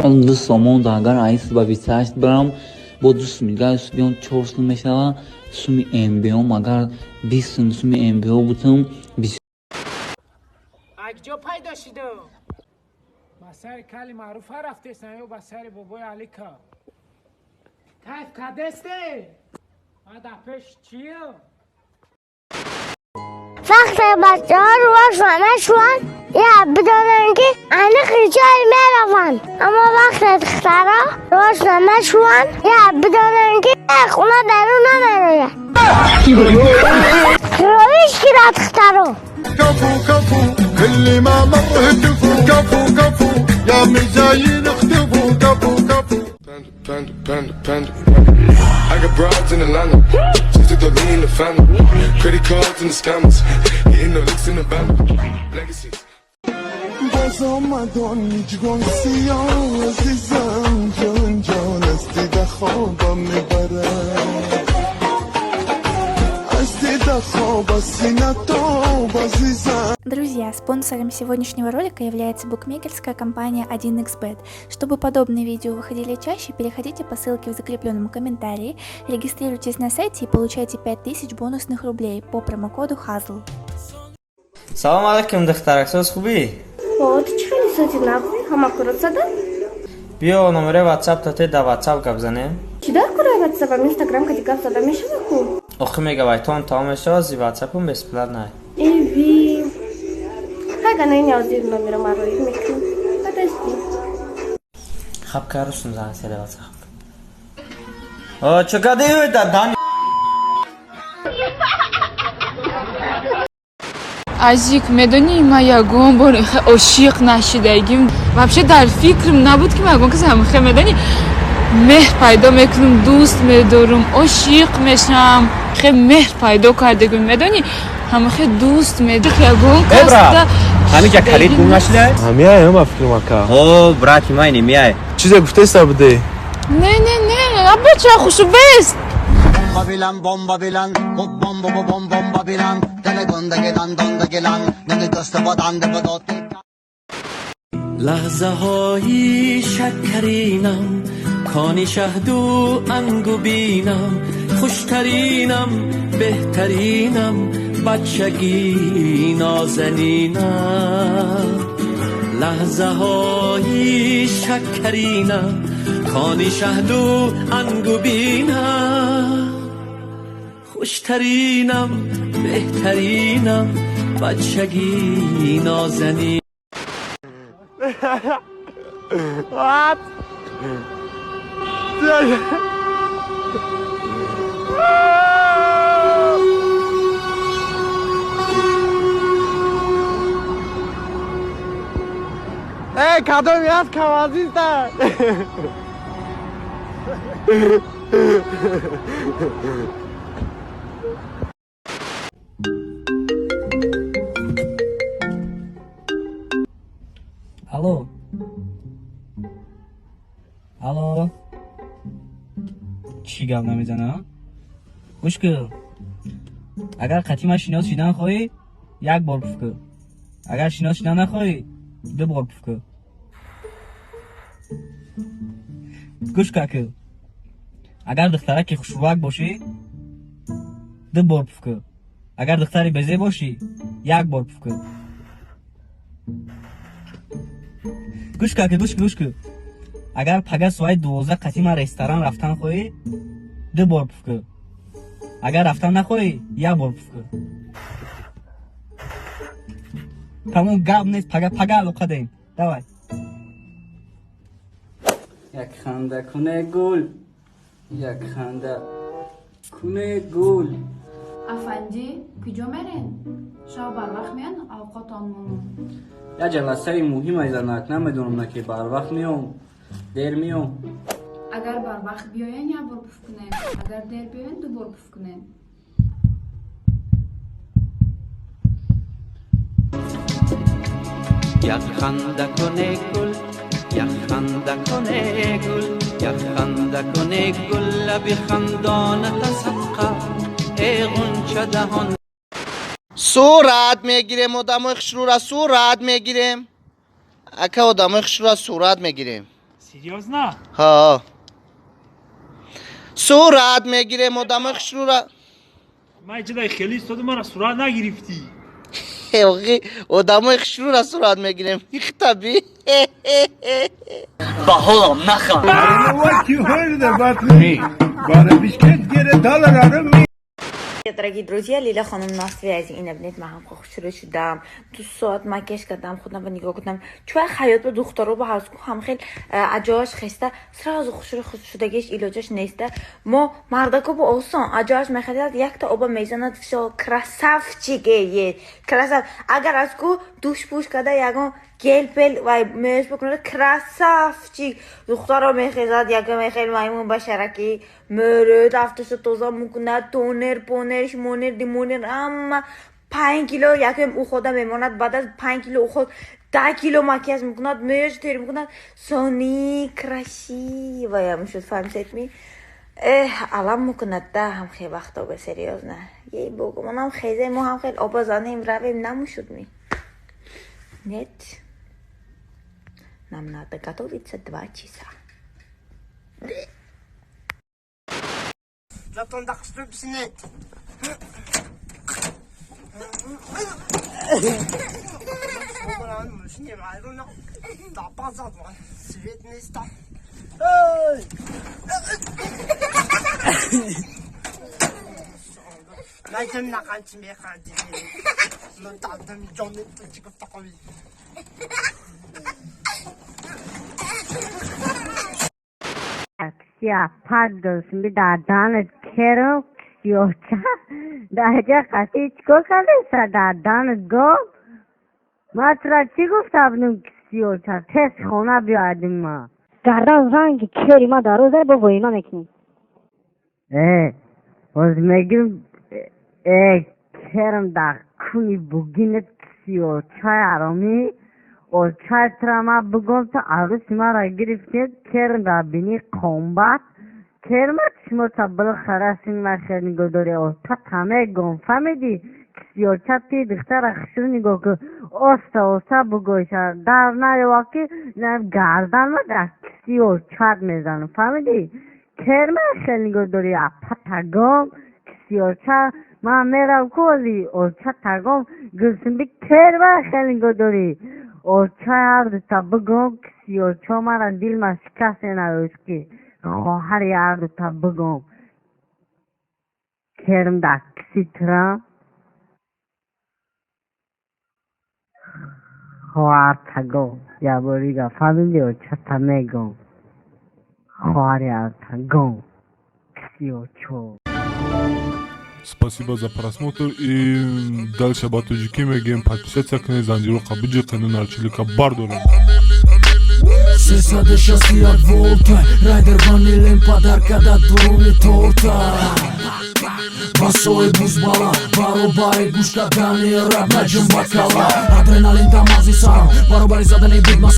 Он до самого дагар айс бависашт брам бо 2 мига субион 4 мешава суми МБО агар 20 суми МБО бутам اگجا پیدا شده بسر کلی معروف رفته سنیو بسر بابای علیکا کیف کدسته ما دپش چیه وقت بچه ها روشنه شوند یا بدانن که اینه خیچای میروند اما وقت دخترها روشنه شوند یا بدانن که خونه درون نمیروید رویش که را دخترها كفو كفو اللي ما مر هتفوا كفو كفو يا مزايين اختفوا كفو كفو Panda, panda, panda, panda. I got broads in Atlanta, just to throw me in the family. Credit cards and the scammers, hitting the licks in the band. Legacies. باز آمدان جگان سیاه عزیزم جان جان از دیده خوابم میبره از دیده خواب از سینه تاب عزیزم. Друзья, спонсором сегодняшнего ролика является букмекерская компания 1xbet. Чтобы подобные видео выходили чаще, переходите по ссылке в закрепленном комментарии, регистрируйтесь на сайте и получайте 5000 бонусных рублей по промокоду HAZL. Салам алейкум, духтарак, со'z xubi? Вот, чхали соти нахуй, хамакурат садан? Био номере WhatsApp тоте да WhatsApp гап занем. Чида курай WhatsApp, Instagram кади гап сада мешава ку? Охи мегабайт тон мешава, зи WhatsApp-ум бесплатно. Эви. Хага не один номер маро имеки. Подожди. Хаб карушун зан селе WhatsApp. О, чё гадею да дан. Азик, медони моя гомбор ошиқ нашидагим. Вообще дар фикрам набуд ки магон касам хе медони меҳр пайдо мекунам, дӯст медорам, ошиқ мешавам, хе меҳр пайдо кардагим медони ҳамахе дӯст медорам ягон касда. همین که کلید گم نشده؟ میای هم افکر مکا. او براتی ماینه میای. چیزی گفته سبده؟ نه ابا چه خوشو بست. Bomba bilen, bomba bilen, dene donda gelen, ne dosta badande badot. لحظه های شکرینم کانی شهد و انگو بینم خوشترینم بهترینم بچگی نازنینم لحظه های شکرینم کانی شهد و انگو بینم خوشترینم بهترینم بچگی نازنینم What? Hey, kadın biraz kavazizler. Алло. Алло. چی گپ نمیزنه؟ گوش کن. اگر قطعی شناس شدن خواهی یک بار پف کن. اگر شناس شدن نخواهی 2 بار پف کن. گوش کن. اگر دخترک خوشروک باشی 2 بار پف کن. اگر دختری بزه باشی 1 بار پف کن. گوش کن. اگر پگه سوای 12 قطعی رستوران رفتن خواهی 2 بار پف کن. اگر رفتن نخواهی 1 بار پف کن. تمام گپ نیست پگه علاقه داریم. دوای یک خنده کنه گل افندی کجا میرین؟ شب بر وقت میان اوقاتان مونو یا جلسه مهم ایزنک نمیدونم نه که بر وقت میام دیر میام. اگر بر وقت بیاین 1 بار پف کنین، اگر دیر بیاین 2 بار پف کنین. یک خنده کنه گل یک خنده کنه گل یک خنده کنه گل لب خندانت صدقه ای غنچه دهان صورت میگیریم آدم خشرو را صورت میگیریم اکا آدم خشرو را صورت میگیریم سیریوز نه ها صورت میگیریم آدم خشرو را من چه خیلی استاد من صورت نگرفتی آدم خشرو را صورت میگیریم اختبی با حالم نخوام Дорогие друзья, Лиля Ханом на связи. И набнет махам хохшуре шудам. 2 ساعت макияж кардам, خودم رو نگاه کردم. چون حیات به دخترها با حوزکو هم خیلی اجاش خسته. سراغ خشور شدگیش ایلاجش نیسته. ما مردکو با آسان اجاش میخواد یک تا آب میزند شو красавчики красав. اگر از کو دوش پوش کرده یگان گل پل و میش بکنه красавчик. دخترها میخواد یگان میخواد میمون بشرکی مرد افتش توزا میکنه تونر پونرش مونر دیمونر اما 5 کیلو یکم او خودم میماند بعد از 5 کیلو او خود 10 کیلو مکیاژ میکند میش تیر میکند سونی красиво я میشد فهمید می الان میکند ده هم خیلی وقتا به سریاز نه یه بگو منم خیلی ما هم خیلی آب زنیم رویم نمیشد می нет нам надо готовиться 2 часа Zaten dakstır pisinet. Найдем на канте механки. Ну там Джонни Тучиков такой. یا پادر سمی دادان کرو کیوچا داجا خاطی چکو کرده سر دادان گو ما ترا چی گفتم کیوچا تست خونه بیادیم ما گردن رنگ کری ما در روزه با وینا میکنیم از میگیم کرم در کنی بگینت کیوچا آرامی و چای ترا ما بگم تا عروسی ما را گرفتید کرم را بینی قومبت کرم شما تا بالاخره سینما خیر نگاه داری و تا همه گم فهمیدی کسیوچا پی دختر خشر نگاه که اوستا بگویش در نای واقعی گردن ما در کسیوچا میزنم فهمیدی کرم خیر نگاه داری پتا گم کسیوچا ما میرم کولی و چا تگم گلسن بی کرم خیر نگاه داری و چای عرض تا بگم کسیوچا مرا دیل ما شکست نروش که خواهر عرض تا بگم کرم در کسی ترم خواهر تگم یا بوریگا فهمیدی و چا تا میگم خواهر عرض تگم کسیوچا. Спасибо за просмотр и дальше батуджики мегем подписаться к незанжиру кабиджи канал чилика бардора. Сесаде шасти от волта Райдер ванилен подарка да дуруни торта Басои бузбала Баробари гушка дани раб наджим бакала Адреналин тамази сарам Баробари задани бидмас